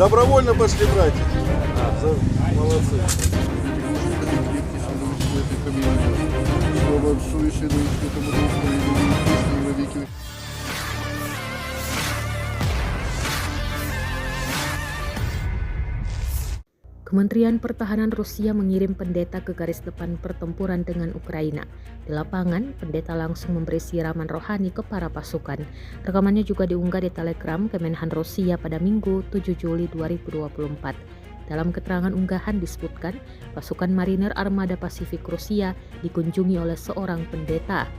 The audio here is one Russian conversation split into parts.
Добровольно пошли, братья. Молодцы. Слава Отцу и Сыну и Святому Духу, и ныне и присно, и во веки веков. Kementerian Pertahanan Rusia mengirim pendeta ke garis depan pertempuran dengan Ukraina. Di lapangan, pendeta langsung memberi siraman rohani ke para pasukan. Rekamannya juga diunggah di Telegram Kemenhan Rusia pada Minggu 7 Juli 2024. Dalam keterangan unggahan disebutkan, pasukan marinir Armada Pasifik Rusia dikunjungi oleh seorang pendeta.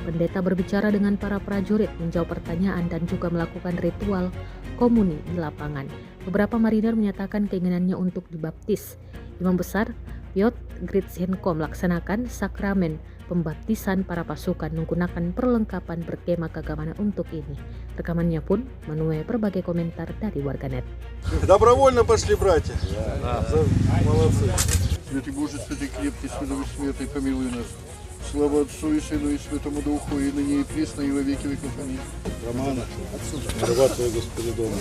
Pendeta berbicara dengan para prajurit, menjawab pertanyaan dan juga melakukan ritual komuni di lapangan. Beberapa marinir menyatakan keinginannya untuk dibaptis. Imam Besar Piotr Gritchenko melaksanakan sakramen pembaptisan para pasukan menggunakan perlengkapan berkemah keagamaan untuk ini. Rekamannya pun menuai berbagai komentar dari warganet. Добровольно пошли, братья. Молодцы. Святый Боже, святый крепкий, святой бессмертный, помилуй нас. Слава Отцу и Сыну и Святому Духу, и ныне и присно, и во веки веков. Аминь. Романа, рва твоя, Господи, дома.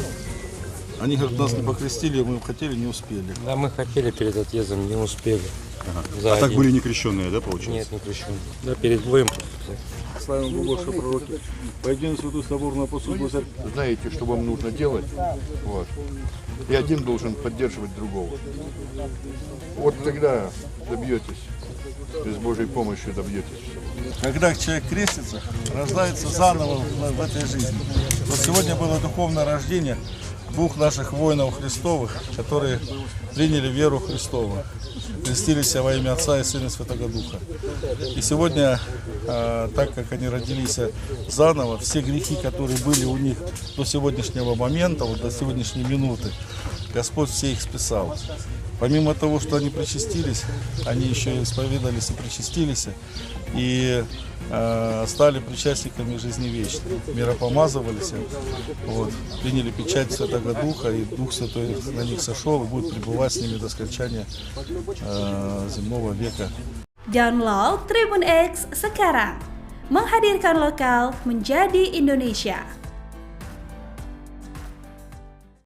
Они, говорят, нас не покрестили, мы хотели, не успели. Да, мы хотели перед отъездом, не успели. А так были не крещенные, да, получается? Нет, не крещеные. Да, перед боем. Славим Богу, что пророки. Пойдем в Святую Соборную Апостольскую Церковь. Знаете, что вам нужно делать, вот. И один должен поддерживать другого. Вот тогда добьетесь, с Божьей помощью добьетесь. Когда человек крестится, рождается заново в этой жизни. Вот сегодня было духовное рождение двух наших воинов Христовых, которые приняли веру Христову, крестились во имя Отца и Сына и Святого Духа. И сегодня, так как они родились заново, все грехи, которые были у них до сегодняшнего момента, вот до сегодняшней минуты, Господь все их списал. Помимо того, что они причастились, они еще исповедались и причастились, и стали причастниками жизни вечной. Миропомазывались, вот, приняли печать Святого Духа, и Дух Святой на них сошел и будет пребывать с ними до скончания земного века. Download Tribun X sekarang, menghadirkan lokal menjadi Indonesia.